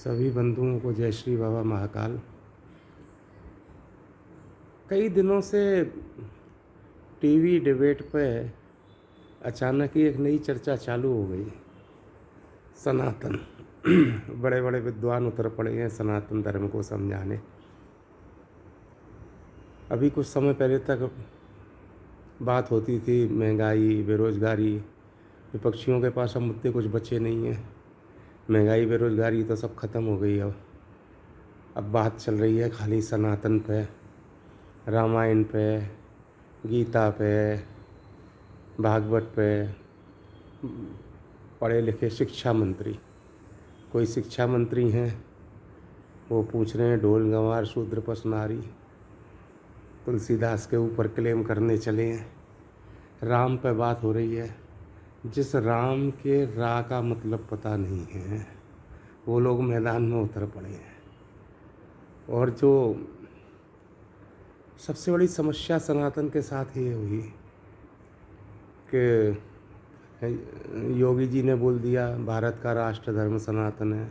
सभी बंधुओं को जय श्री बाबा महाकाल। कई दिनों से टीवी डिबेट पे अचानक ही एक नई चर्चा चालू हो गई। सनातन बड़े बड़े विद्वान उतर पड़े हैं सनातन धर्म को समझाने। अभी कुछ समय पहले तक बात होती थी महंगाई, बेरोज़गारी। विपक्षियों के पास अब मुद्दे कुछ बचे नहीं हैं। महंगाई, बेरोज़गारी तो सब खत्म हो गई। अब बात चल रही है खाली सनातन पे, रामायण पे, गीता पे, भागवत पे। पढ़े लिखे शिक्षा मंत्री, कोई शिक्षा मंत्री हैं, वो पूछ रहे हैं ढोल गंवार शूद्र पस नारी। तुलसीदास के ऊपर क्लेम करने चले हैं। राम पे बात हो रही है। जिस राम के रा का मतलब पता नहीं है वो लोग मैदान में उतर पड़े हैं। और जो सबसे बड़ी समस्या सनातन के साथ ये हुई कि योगी जी ने बोल दिया भारत का राष्ट्र धर्म सनातन है।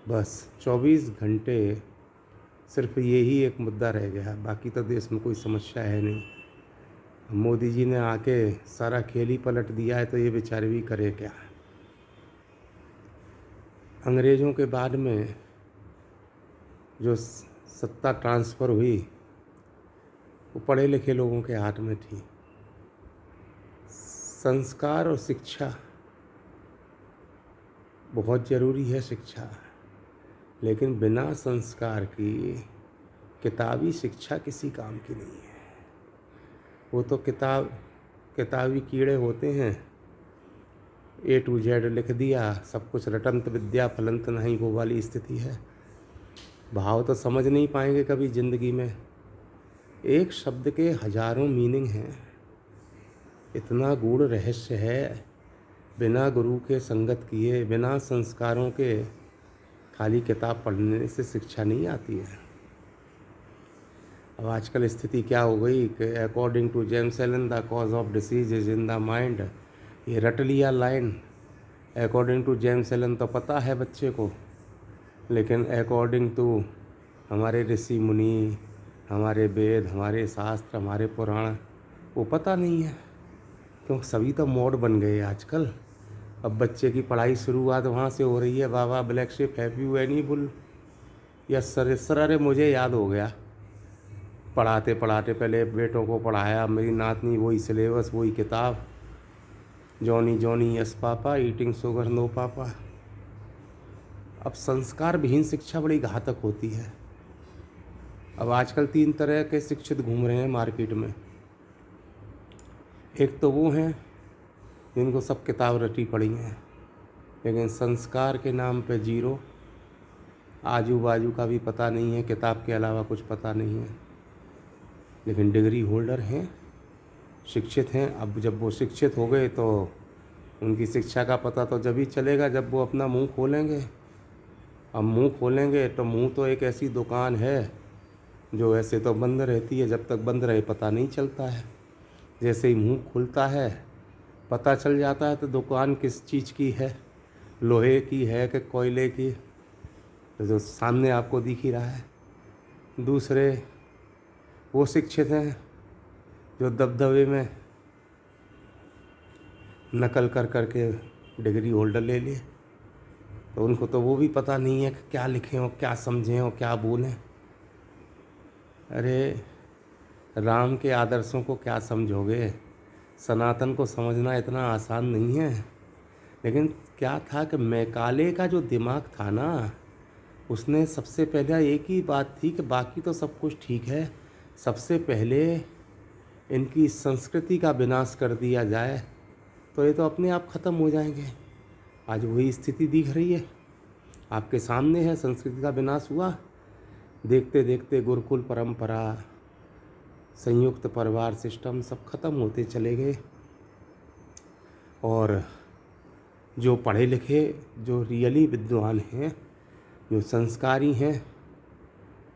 बस 24 घंटे सिर्फ यही एक मुद्दा रह गया, बाकी तो देश में कोई समस्या है नहीं। मोदी जी ने आके सारा खेल ही पलट दिया है, तो ये बेचारे भी करे क्या। अंग्रेज़ों के बाद में जो सत्ता ट्रांसफ़र हुई वो पढ़े लिखे लोगों के हाथ में थी। संस्कार और शिक्षा बहुत ज़रूरी है शिक्षा, लेकिन बिना संस्कार की किताबी शिक्षा किसी काम की नहीं है। वो तो किताबी कीड़े होते हैं। A to Z लिख दिया, सब कुछ रटंत विद्या फलंत नहीं, वो वाली स्थिति है। भाव तो समझ नहीं पाएंगे कभी ज़िंदगी में। एक शब्द के हजारों मीनिंग हैं। इतना गूढ़ रहस्य है। बिना गुरु के संगत किए, बिना संस्कारों के खाली किताब पढ़ने से शिक्षा नहीं आती है। अब आजकल स्थिति क्या हो गई कि according to James Allen the cause of disease is in the mind. ये रट लिया line. According to James Allen तो पता है बच्चे को, लेकिन अकॉर्डिंग टू हमारे ऋषि मुनि, हमारे वेद, हमारे शास्त्र, हमारे पुराण, वो पता नहीं है। क्योंकि सभी तो मोड बन गए आजकल। अब बच्चे की पढ़ाई शुरुआत वहाँ से हो रही है। Baa baa black sheep have you any wool. Yes sir, sir अरे मुझे याद हो गया। पढ़ाते पढ़ाते पहले बेटों को पढ़ाया, मेरी नातनी वही सिलेबस, वही किताब, Johnny Johnny yes papa, eating sugar no papa. अब संस्कार विहीन शिक्षा बड़ी घातक होती है। अब आजकल 3 तरह के शिक्षित घूम रहे हैं मार्केट में। एक तो वो हैं जिनको सब किताब रटी पड़ी हैं, लेकिन संस्कार के नाम पे जीरो। आजू बाजू का भी पता नहीं है, किताब के अलावा कुछ पता नहीं है, लेकिन डिग्री होल्डर हैं, शिक्षित हैं। अब जब वो शिक्षित हो गए तो उनकी शिक्षा का पता तो जब ही चलेगा जब वो अपना मुंह खोलेंगे। अब मुंह खोलेंगे तो मुंह तो एक ऐसी दुकान है जो ऐसे तो बंद रहती है, जब तक बंद रहे पता नहीं चलता है। जैसे ही मुंह खुलता है पता चल जाता है। तो दुकान किस चीज़ की है, लोहे की है कि कोयले की, तो जो सामने आपको दिख ही रहा है। दूसरे वो शिक्षित हैं जो दबदबे में नकल कर कर के डिग्री होल्डर ले लिए, तो उनको तो वो भी पता नहीं है कि क्या लिखें और क्या समझें और क्या बोलें। अरे राम के आदर्शों को क्या समझोगे। सनातन को समझना इतना आसान नहीं है। लेकिन क्या था कि मैकाले का जो दिमाग था ना, उसने सबसे पहले एक ही बात थी कि बाकी तो सब कुछ ठीक है, सबसे पहले इनकी संस्कृति का विनाश कर दिया जाए तो ये तो अपने आप ख़त्म हो जाएंगे। आज वही स्थिति दिख रही है, आपके सामने है। संस्कृति का विनाश हुआ। देखते देखते गुरुकुल परंपरा, संयुक्त परिवार सिस्टम सब खत्म होते चले गए। और जो पढ़े लिखे, जो रियली विद्वान हैं, जो संस्कारी हैं,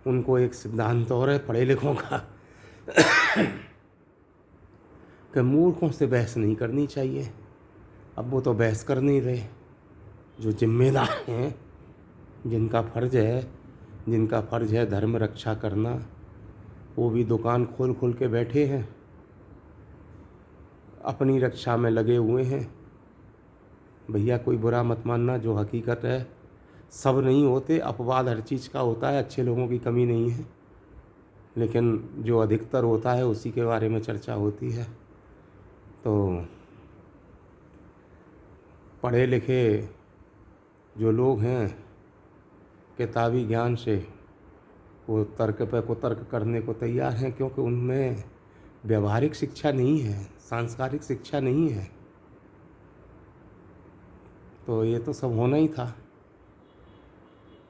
उनको एक सिद्धांत और है पढ़े लिखों का कि मूर्खों से बहस नहीं करनी चाहिए। अब वो तो बहस कर नहीं रहे। जो जिम्मेदार हैं जिनका फ़र्ज है धर्म रक्षा करना, वो भी दुकान खोल खोल के बैठे हैं, अपनी रक्षा में लगे हुए हैं। भैया कोई बुरा मत मानना, जो हकीकत है सब नहीं होते, अपवाद हर चीज़ का होता है, अच्छे लोगों की कमी नहीं है, लेकिन जो अधिकतर होता है उसी के बारे में चर्चा होती है। तो पढ़े लिखे जो लोग हैं किताबी ज्ञान से, वो तर्क पे कुतर्क करने को तैयार हैं, क्योंकि उनमें व्यवहारिक शिक्षा नहीं है, सांस्कारिक शिक्षा नहीं है। तो ये तो सब होना ही था।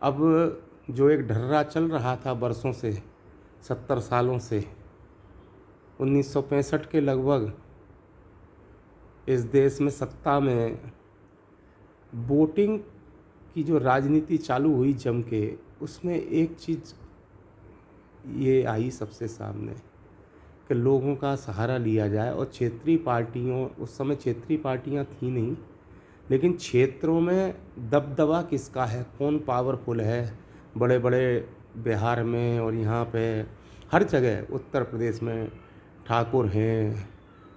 अब जो एक ढर्रा चल रहा था बरसों से, 70 सालों से, 1965 के लगभग इस देश में सत्ता में वोटिंग की जो राजनीति चालू हुई जम के, उसमें एक चीज़ ये आई सबसे सामने कि लोगों का सहारा लिया जाए। और क्षेत्रीय पार्टियों, उस समय क्षेत्रीय पार्टियां थी नहीं, लेकिन क्षेत्रों में दबदबा किसका है, कौन पावरफुल है, बड़े बड़े बिहार में और यहाँ पे हर जगह, उत्तर प्रदेश में ठाकुर हैं,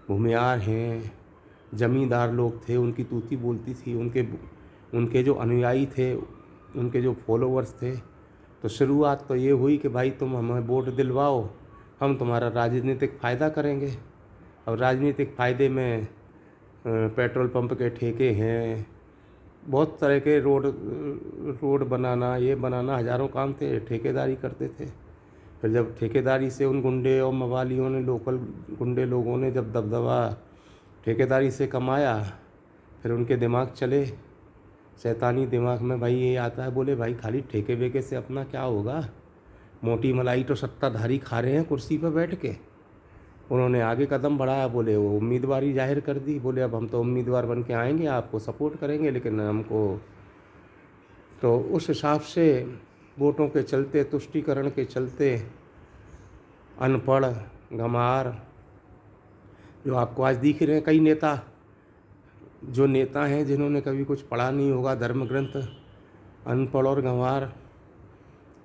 भूमियार हैं, जमींदार लोग थे, उनकी तूती बोलती थी, उनके जो अनुयायी थे, उनके जो फॉलोवर्स थे। तो शुरुआत तो ये हुई कि भाई तुम हमें वोट दिलवाओ, हम तुम्हारा राजनीतिक फ़ायदा करेंगे। अब राजनीतिक फ़ायदे में पेट्रोल पंप के ठेके हैं, बहुत तरह के रोड बनाना, ये बनाना, हज़ारों काम थे, ठेकेदारी करते थे। फिर जब ठेकेदारी से उन गुंडे और मवालियों ने, लोकल गुंडे लोगों ने जब दबदबा ठेकेदारी से कमाया, फिर उनके दिमाग चले, शैतानी दिमाग में भाई ये आता है, बोले भाई खाली ठेके वेके से अपना क्या होगा, मोटी मलाई तो सत्ताधारी खा रहे हैं कुर्सी पर बैठ के। उन्होंने आगे कदम बढ़ाया, बोले वो उम्मीदवारी जाहिर कर दी, बोले अब हम तो उम्मीदवार बन के आएंगे, आपको सपोर्ट करेंगे, लेकिन हमको तो उस हिसाब से वोटों के चलते, तुष्टीकरण के चलते अनपढ़ गंवार जो आपको आज दिख रहे हैं, कई नेता जो नेता हैं जिन्होंने कभी कुछ पढ़ा नहीं होगा धर्म ग्रंथ, अनपढ़ और गंवार,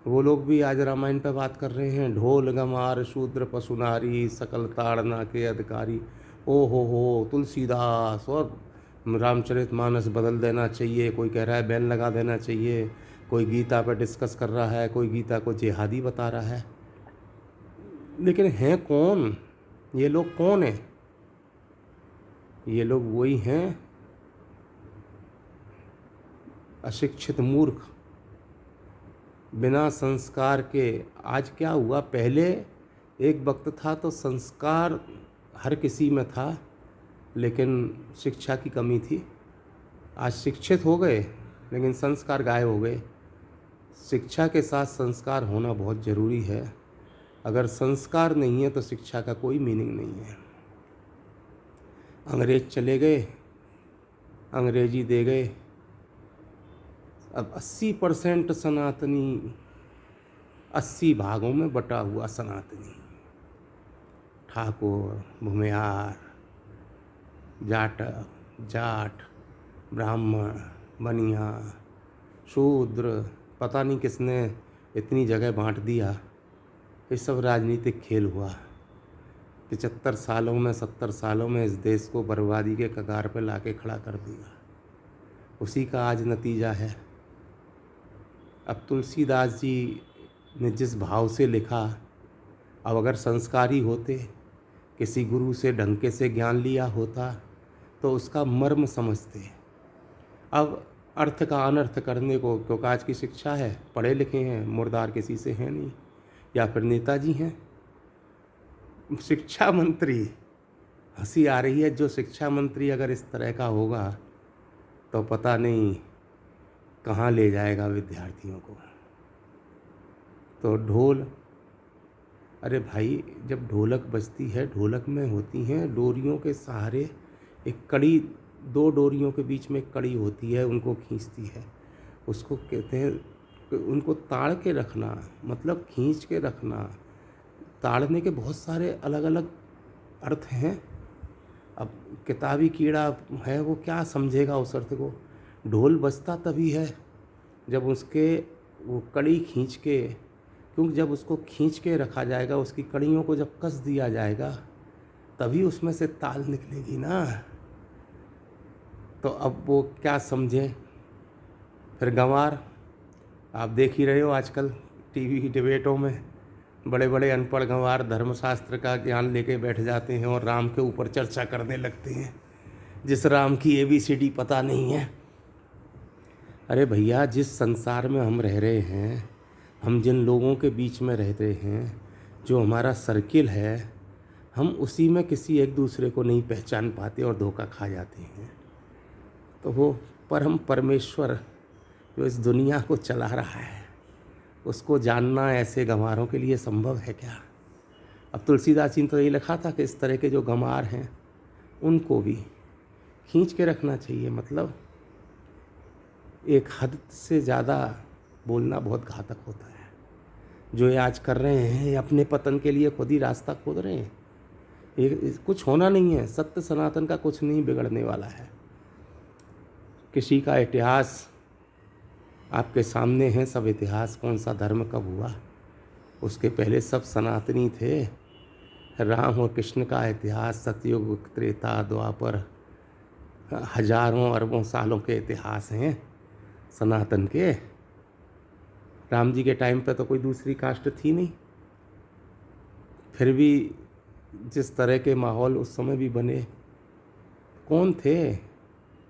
वो लोग भी आज रामायण पे बात कर रहे हैं। ढोल गंवार शूद्र पशु नारी, सकल ताड़ना के अधिकारी। ओ हो, तुलसीदास और रामचरितमानस बदल देना चाहिए, कोई कह रहा है बैन लगा देना चाहिए, कोई गीता पे डिस्कस कर रहा है, कोई गीता को जिहादी बता रहा है। लेकिन हैं कौन ये लोग? कौन हैं ये लोग? वही हैं अशिक्षित मूर्ख, बिना संस्कार के। आज क्या हुआ, पहले एक वक्त था तो संस्कार हर किसी में था, लेकिन शिक्षा की कमी थी। आज शिक्षित हो गए लेकिन संस्कार गायब हो गए। शिक्षा के साथ संस्कार होना बहुत ज़रूरी है। अगर संस्कार नहीं है तो शिक्षा का कोई मीनिंग नहीं है। अंग्रेज चले गए, अंग्रेजी दे गए, अब 80% सनातनी, 80 भागों में बटा हुआ सनातनी, ठाकुर, भूमिहार, जाट, ब्राह्मण, बनिया, शूद्र, पता नहीं किसने इतनी जगह बांट दिया। ये सब राजनीतिक खेल हुआ। 75 सालों में, 70 सालों में इस देश को बर्बादी के कगार पर लाके खड़ा कर दिया। उसी का आज नतीजा है। अब तुलसीदास जी ने जिस भाव से लिखा, अब अगर संस्कारी होते, किसी गुरु से ढंग से ज्ञान लिया होता तो उसका मर्म समझते। अब अर्थ का अनर्थ करने को, क्योंकि आज की शिक्षा है, पढ़े लिखे हैं, मुर्दार किसी से हैं नहीं, या फिर नेताजी हैं। शिक्षा मंत्री, हंसी आ रही है, जो शिक्षा मंत्री अगर इस तरह का होगा तो पता नहीं कहाँ ले जाएगा विद्यार्थियों को। तो ढोल, अरे भाई जब ढोलक बजती है, ढोलक में होती हैं डोरियों के सहारे एक कड़ी, 2 डोरियों के बीच में एक कड़ी होती है, उनको खींचती है। उसको कहते हैं, उनको ताड़ के रखना, मतलब खींच के रखना। ताड़ने के बहुत सारे अलग अलग अर्थ हैं। अब किताबी कीड़ा है, वो क्या समझेगा उस अर्थ को। ढोल बजता तभी है जब उसके वो कड़ी खींच के, क्योंकि जब उसको खींच के रखा जाएगा, उसकी कड़ियों को जब कस दिया जाएगा तभी उसमें से ताल निकलेगी ना। तो अब वो क्या समझे। फिर गंवार, आप देख ही रहे हो आजकल टीवी की डिबेटों में बड़े बड़े अनपढ़ गंवार धर्मशास्त्र का ज्ञान लेके बैठ जाते हैं और राम के ऊपर चर्चा करने लगते हैं, जिस राम की ABCD पता नहीं है। अरे भैया, जिस संसार में हम रह रहे हैं, हम जिन लोगों के बीच में रहते हैं, जो हमारा सर्किल है, हम उसी में किसी एक दूसरे को नहीं पहचान पाते और धोखा खा जाते हैं। तो वो परम परमेश्वर जो इस दुनिया को चला रहा है, उसको जानना ऐसे गंवारों के लिए संभव है क्या। अब तुलसीदास जी ने तो ये लिखा था कि इस तरह के जो गंवार हैं उनको भी खींच के रखना चाहिए। मतलब एक हद से ज़्यादा बोलना बहुत घातक होता है। जो ये आज कर रहे हैं, ये अपने पतन के लिए खुद ही रास्ता खोद रहे हैं। ये कुछ होना नहीं है, सत्य सनातन का कुछ नहीं बिगड़ने वाला है। किसी का इतिहास आपके सामने है, सब इतिहास, कौन सा धर्म कब हुआ, उसके पहले सब सनातनी थे। राम और कृष्ण का इतिहास, सतयुग, त्रेता, द्वापर, हजारों अरबों सालों के इतिहास हैं सनातन के। राम जी के टाइम पे तो कोई दूसरी कास्ट थी नहीं, फिर भी जिस तरह के माहौल उस समय भी बने, कौन थे,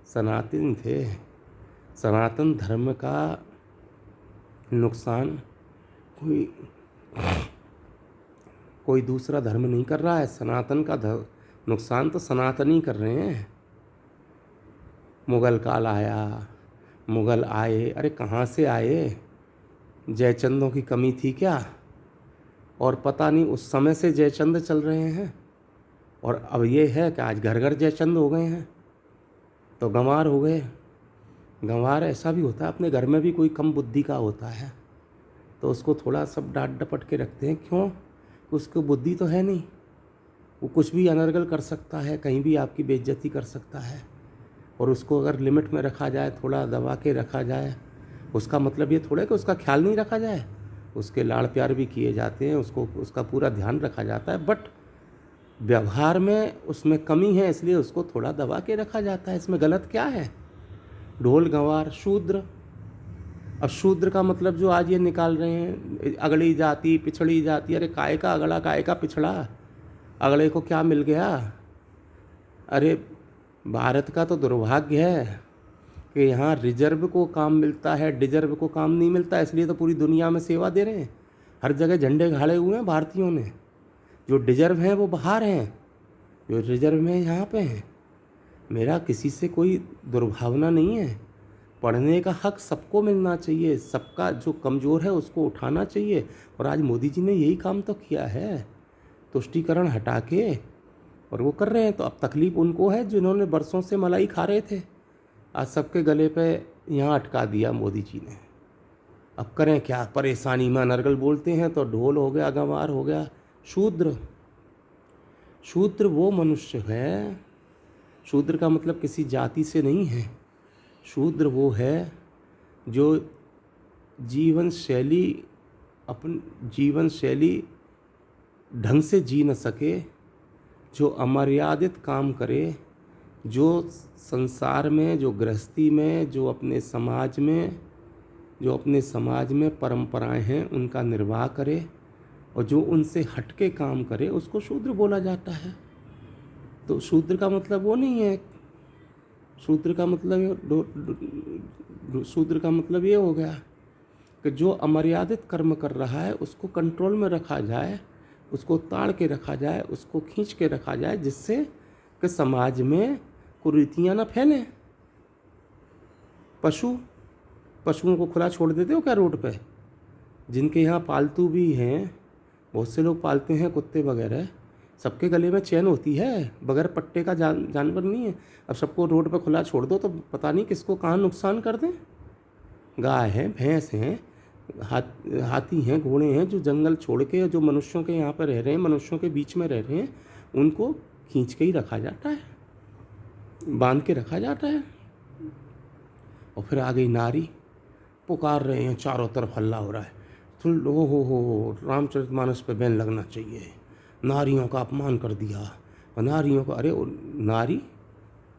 सनातन थे। सनातन धर्म का नुकसान कोई दूसरा धर्म नहीं कर रहा है। सनातन का नुकसान तो सनातनी कर रहे हैं। मुग़ल काल आया, मुग़ल आए, अरे कहाँ से आए, जयचंदों की कमी थी क्या। और पता नहीं उस समय से जयचंद चल रहे हैं, और अब ये है कि आज घर घर जयचंद हो गए हैं, तो गंवार हो गए। गंवार ऐसा भी होता है, अपने घर में भी कोई कम बुद्धि का होता है तो उसको थोड़ा सब डांट डपट के रखते हैं। क्यों? उसको बुद्धि तो है नहीं, वो कुछ भी अनर्गल कर सकता है, कहीं भी आपकी बेइज्जती कर सकता है। और उसको अगर लिमिट में रखा जाए, थोड़ा दबा के रखा जाए, उसका मतलब ये थोड़ा है कि उसका ख्याल नहीं रखा जाए। उसके लाड़ प्यार भी किए जाते हैं, उसको उसका पूरा ध्यान रखा जाता है, बट व्यवहार में उसमें कमी है, इसलिए उसको थोड़ा दबा के रखा जाता है। इसमें गलत क्या है। ढोल गंवार शूद्र, अब शूद्र का मतलब जो आज ये निकाल रहे हैं, अगड़ी जाति, पिछड़ी जाति, अरे काय का अगड़ा, काय का पिछड़ा, अगड़े को क्या मिल गया। अरे भारत का तो दुर्भाग्य है कि यहाँ रिजर्व को काम मिलता है, डिजर्व को काम नहीं मिलता, इसलिए तो पूरी दुनिया में सेवा दे रहे हैं। हर जगह झंडे गाड़े हुए हैं भारतीयों ने। जो डिजर्व हैं वो बाहर हैं, जो रिजर्व में यहाँ पे हैं। मेरा किसी से कोई दुर्भावना नहीं है। पढ़ने का हक सबको मिलना चाहिए, सबका जो कमज़ोर है उसको उठाना चाहिए। और आज मोदी जी ने यही काम तो किया है, तुष्टीकरण हटा के, और वो कर रहे हैं। तो अब तकलीफ़ उनको है जिन्होंने बरसों से मलाई खा रहे थे, आज सबके गले पे यहाँ अटका दिया मोदी जी ने। अब करें क्या, परेशानी में अनर्गल बोलते हैं तो ढोल हो गया, गंवार हो गया। शूद्र, शूद्र वो मनुष्य है, शूद्र का मतलब किसी जाति से नहीं है। शूद्र वो है जो जीवन शैली ढंग से जी न सके, जो अमर्यादित काम करे, जो संसार में, जो गृहस्थी में, जो अपने समाज में परंपराएं हैं उनका निर्वाह करे, और जो उनसे हटके काम करे, उसको शूद्र बोला जाता है। तो शूद्र का मतलब वो नहीं है। शूद्र का मतलब ये हो गया कि जो अमर्यादित कर्म कर रहा है उसको कंट्रोल में रखा जाए, उसको ताड़ के रखा जाए, उसको खींच के रखा जाए, जिससे कि समाज में कुरीतियाँ न फैलें। पशुओं को खुला छोड़ देते हो क्या रोड पे? जिनके यहाँ पालतू भी हैं, बहुत से लोग पालते हैं कुत्ते वगैरह, सबके गले में चैन होती है, बगैर पट्टे का जानवर नहीं है। अब सबको रोड पर खुला छोड़ दो तो पता नहीं किसको कहाँ नुकसान कर दें। गाय हैं, भैंस हैं, हाथी हैं, घोड़े हैं, जो जंगल छोड़ के, जो मनुष्यों के यहाँ पर रह रहे हैं, मनुष्यों के बीच में रह रहे हैं, उनको खींच के ही रखा जाता है, बांध के रखा जाता है। और फिर आ गई नारी। पुकार रहे हैं, चारों तरफ हल्ला हो रहा है। तो हो रामचरितमानस पे बैन लगना चाहिए, नारियों का अपमान कर दिया, और नारियों का, अरे नारी,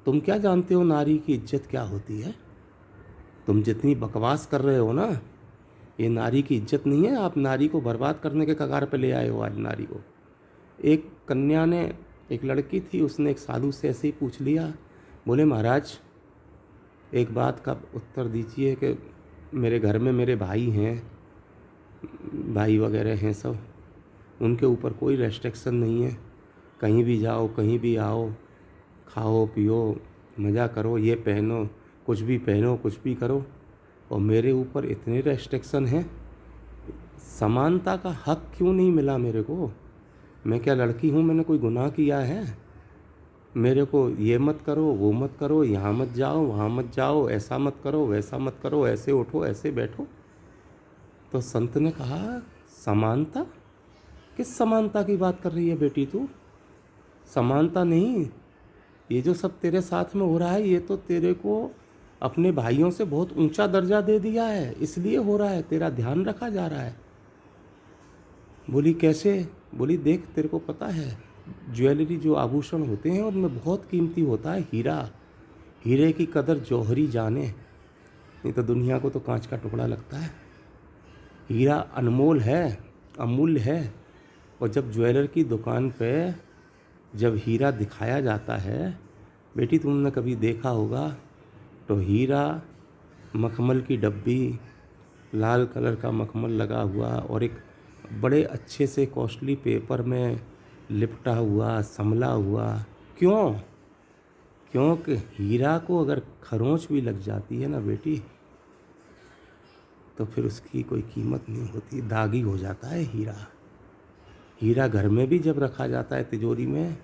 तुम क्या जानते हो नारी की इज्जत क्या होती है? तुम जितनी बकवास कर रहे हो ना, ये नारी की इज्जत नहीं है। आप नारी को बर्बाद करने के कगार पे ले आए हो आज नारी को। एक कन्या ने, एक लड़की थी, उसने एक साधु से ऐसे ही पूछ लिया, बोले महाराज एक बात का उत्तर दीजिए कि मेरे घर में मेरे भाई हैं, भाई वगैरह हैं सब, उनके ऊपर कोई रेस्ट्रिक्शन नहीं है, कहीं भी जाओ कहीं भी आओ, खाओ पियो मज़ा करो, ये पहनो कुछ भी पहनो कुछ भी करो, और मेरे ऊपर इतने रेस्ट्रिक्शन हैं। समानता का हक क्यों नहीं मिला मेरे को? मैं क्या लड़की हूँ? मैंने कोई गुनाह किया है? मेरे को ये मत करो वो मत करो, यहाँ मत जाओ वहाँ मत जाओ, ऐसा मत करो वैसा मत करो, ऐसे उठो ऐसे बैठो। तो संत ने कहा समानता? किस समानता की बात कर रही है बेटी तू? समानता नहीं, ये जो सब तेरे साथ में हो रहा है ये तो तेरे को अपने भाइयों से बहुत ऊंचा दर्जा दे दिया है, इसलिए हो रहा है, तेरा ध्यान रखा जा रहा है। बोली कैसे? बोली देख तेरे को पता है ज्वेलरी जो आभूषण होते हैं उनमें बहुत कीमती होता है हीरा। हीरे की कदर जौहरी जाने, नहीं तो दुनिया को तो कांच का टुकड़ा लगता है। हीरा अनमोल है, अमूल्य है। और जब ज्वेलर की दुकान पे जब हीरा दिखाया जाता है, बेटी तुमने कभी देखा होगा तो हीरा मखमल की डब्बी, लाल कलर का मखमल लगा हुआ और एक बड़े अच्छे से कॉस्टली पेपर में लिपटा हुआ संभला हुआ। क्यों? क्योंकि हीरा को अगर खरोंच भी लग जाती है ना बेटी, तो फिर उसकी कोई कीमत नहीं होती, दागी हो जाता है हीरा। हीरा घर में भी जब रखा जाता है तिजोरी में,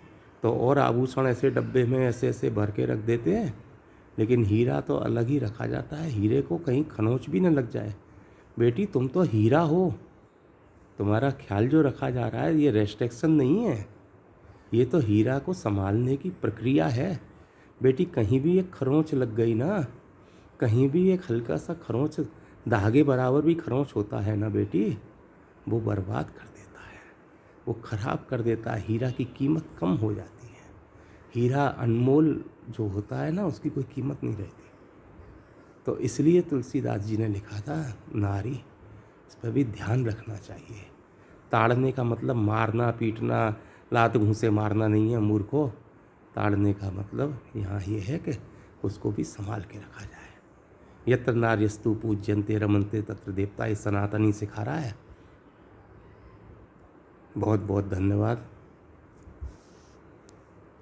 तो और आभूषण ऐसे डब्बे में ऐसे ऐसे भर के रख देते हैं, लेकिन हीरा तो अलग ही रखा जाता है। हीरे को कहीं खरोंच भी न लग जाए। बेटी तुम तो हीरा हो, तुम्हारा ख्याल जो रखा जा रहा है ये रेस्ट्रिक्शन नहीं है, ये तो हीरा को संभालने की प्रक्रिया है। बेटी कहीं भी एक खरोंच लग गई ना, कहीं भी एक हल्का सा खरोंच, धागे बराबर भी खरोंच होता है ना बेटी, वो बर्बाद कर देता है, वो ख़राब कर देता है, हीरा की कीमत कम हो जाती है। हीरा अनमोल जो होता है ना उसकी कोई कीमत नहीं रहती। तो इसलिए तुलसीदास जी ने लिखा था नारी, इस पर भी ध्यान रखना चाहिए। ताड़ने का मतलब मारना पीटना, लात घूंसे मारना नहीं है मूर्खों। ताड़ने का मतलब यहाँ ये है कि उसको भी संभाल के रखा जाए। यत्र नार्यस्तु पूज्यन्ते रमन्ते तत्र देवता, ये सनातनी सिखा रहा है। बहुत बहुत धन्यवाद।